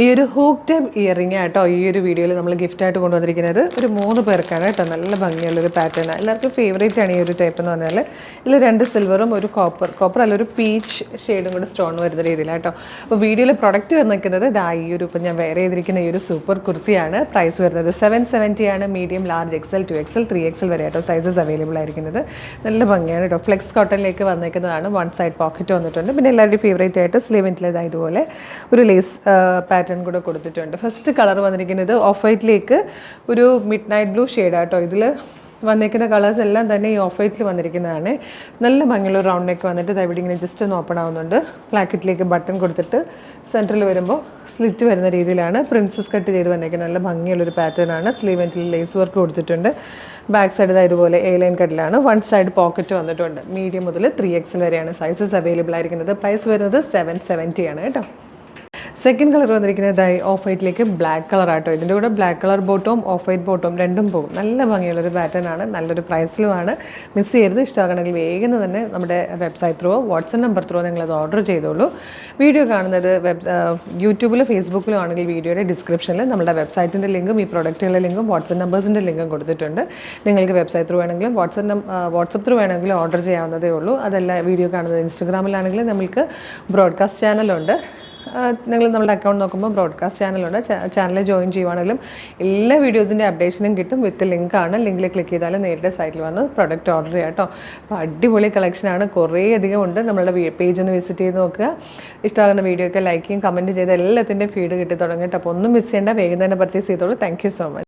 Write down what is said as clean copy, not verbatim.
ഈ ഒരു hook type earring ആട്ടോ ഈ ഒരു വീഡിയോയിൽ നമ്മൾ ഗിഫ്റ്റായിട്ട് കൊണ്ടുവന്നിരിക്കുന്നത് ഒരു 3 പേർക്കാണ് കേട്ടോ. നല്ല ഭംഗിയുള്ളൊരു പാറ്റേൺ, എല്ലാവർക്കും ഫേവറേറ്റ് ആണ് ഈ ഒരു ടൈപ്പ് എന്ന് പറഞ്ഞാൽ. ഇതിൽ 2 സിൽവറും ഒരു കോപ്പർ അല്ല ഒരു പീച്ച് ഷെയ്ഡും കൂടെ സ്റ്റോൺ വരുന്ന രീതിയിലാണ് കേട്ടോ. അപ്പോൾ വീഡിയോയിൽ പ്രൊഡക്റ്റ് വന്നിരിക്കുന്നത് ഈ ഒരു ഇപ്പം ഞാൻ വേറെ ചെയ്തിരിക്കുന്ന ഈ ഒരു സൂപ്പർ കുർത്തിയാണ്. പ്രൈസ് വരുന്നത് 770 ആണ്. Medium, large, XL, 2XL, 3XL വരെ കേട്ടോ സൈസസ് അവൈലബിൾ ആയിരിക്കുന്നത്. നല്ല ഭംഗിയാണ് കേട്ടോ. ഫ്ലെക്സ് കോട്ടണിലേക്ക് വന്നിരിക്കുന്നതാണ്. 1 സൈഡ് പോക്കറ്റ് വന്നിട്ടുണ്ട്. പിന്നെ എല്ലാവരുടെയും ഫേവറേറ്റ് ആയിട്ട് സ്ലീവിൻ്റിലേത് ഇതുപോലെ ഒരു ലേസ് പാറ്റേൺ കൂടെ കൊടുത്തിട്ടുണ്ട്. ഫസ്റ്റ് കളർ വന്നിരിക്കുന്നത് ഓഫ് വൈറ്റിലേക്ക് ഒരു മിഡ് നൈറ്റ് ബ്ലൂ ഷെയ്ഡാട്ടോ. ഇതിൽ വന്നിരിക്കുന്ന കളേഴ്സ് എല്ലാം തന്നെ ഈ ഓഫ് വൈറ്റിൽ വന്നിരിക്കുന്നതാണ്. നല്ല ഭംഗിയുള്ള റൗണ്ട് നെക്ക് വന്നിട്ട് ഇവിടെ ഇങ്ങനെ ജസ്റ്റ് ഒന്ന് ഓപ്പൺ ആവുന്നുണ്ട്. പ്ലാക്കറ്റിലേക്ക് ബട്ടൺ കൊടുത്തിട്ട് സെൻറ്ററിൽ വരുമ്പോൾ സ്ലിറ്റ് വരുന്ന രീതിയിലാണ് പ്രിൻസസ് കട്ട് ചെയ്ത് വന്നിരിക്കുന്നത്. നല്ല ഭംഗിയുള്ളൊരു പാറ്റേൺ ആണ്. സ്ലീവെൻറ്റിൽ ലേസ് വർക്ക് കൊടുത്തിട്ടുണ്ട്. ബാക്ക് സൈഡ് ഇതുപോലെ A ലൈൻ കട്ടിലാണ്. 1 സൈഡ് പോക്കറ്റ് വന്നിട്ടുണ്ട്. മീഡിയം മുതൽ 3XL വരെയാണ് സൈസസ് അവൈലബിൾ ആയിരിക്കുന്നത്. പ്രൈസ് വരുന്നത് 770 ആണ് കേട്ടോ. സെക്കൻഡ് കളർ വന്നിരിക്കുന്നത് ഓഫ് വൈറ്റിലേക്ക് ബ്ലാക്ക് കളർ ആട്ടോ. ഇതിൻ്റെ കൂടെ ബ്ലാക്ക് കളർ ബോട്ടവും ഓഫ് വൈറ്റ് ബോട്ടവും രണ്ടും പോകും. നല്ല ഭംഗിയുള്ളൊരു പാറ്റേൺ ആണ്. നല്ലൊരു പ്രൈസിലുമാണ്. മിസ് ചെയ്യരുത്. ഇഷ്ടമാകണമെങ്കിൽ വേഗം തന്നെ നമ്മുടെ website through WhatsApp number through നിങ്ങളത് ഓർഡർ ചെയ്തോളൂ. വീഡിയോ കാണുന്നത് യൂട്യൂബിലും ഫേസ്ബുക്കിലും ആണെങ്കിൽ വീഡിയോയുടെ ഡിസ്ക്രിപ്ഷനിൽ നമ്മുടെ വെബ്സൈറ്റിൻ്റെ ലിങ്കും ഈ പ്രൊഡക്റ്റുകളുടെ ലിങ്കും വാട്സപ്പ് നമ്പേഴ്സിൻ്റെ ലിങ്കും കൊടുത്തിട്ടുണ്ട്. നിങ്ങൾക്ക് വെബ്സൈറ്റ് ത്രൂ വേണമെങ്കിലും വാട്സപ്പ് ത്രൂ വേണമെങ്കിലും ഓർഡർ ചെയ്യാവുന്നതേ ഉള്ളൂ. അതല്ല വീഡിയോ കാണുന്നത് ഇൻസ്റ്റഗ്രാമിലാണെങ്കിൽ നമുക്ക് ബ്രോഡ്കാസ്റ്റ് ചാനലുണ്ട്. നിങ്ങൾ നമ്മുടെ അക്കൗണ്ട് നോക്കുമ്പോൾ ബ്രോഡ്കാസ്റ്റ് ചാനലുണ്ട്. ചാനലിൽ ജോയിൻ ചെയ്യുവാണെങ്കിലും എല്ലാ വീഡിയോസിൻ്റെ അപ്ഡേഷനും കിട്ടും. വിത്ത് ലിങ്കാണ്. ലിങ്കിൽ ക്ലിക്ക് ചെയ്താൽ നേരിട്ട് സൈറ്റിൽ വന്ന് പ്രൊഡക്റ്റ് ഓർഡർ ചെയ്യാം കേട്ടോ. അപ്പോൾ അടിപൊളി കളക്ഷനാണ്. കുറേ അധികം ഉണ്ട്. നമ്മളുടെ പേജ് ഒന്ന് വിസിറ്റ് ചെയ്ത് നോക്കുക. ഇഷ്ടമാകുന്ന വീഡിയോ ഒക്കെ ലൈക്ക് ചെയ്യും, കമൻറ്റ് ചെയ്ത് എല്ലാത്തിൻ്റെയും ഫീഡ് കിട്ടി തുടങ്ങിയിട്ട്. അപ്പോൾ ഒന്നും മിസ് ചെയ്യേണ്ട. വേഗം തന്നെ പർച്ചേസ് ചെയ്തോളൂ. Thank you so much.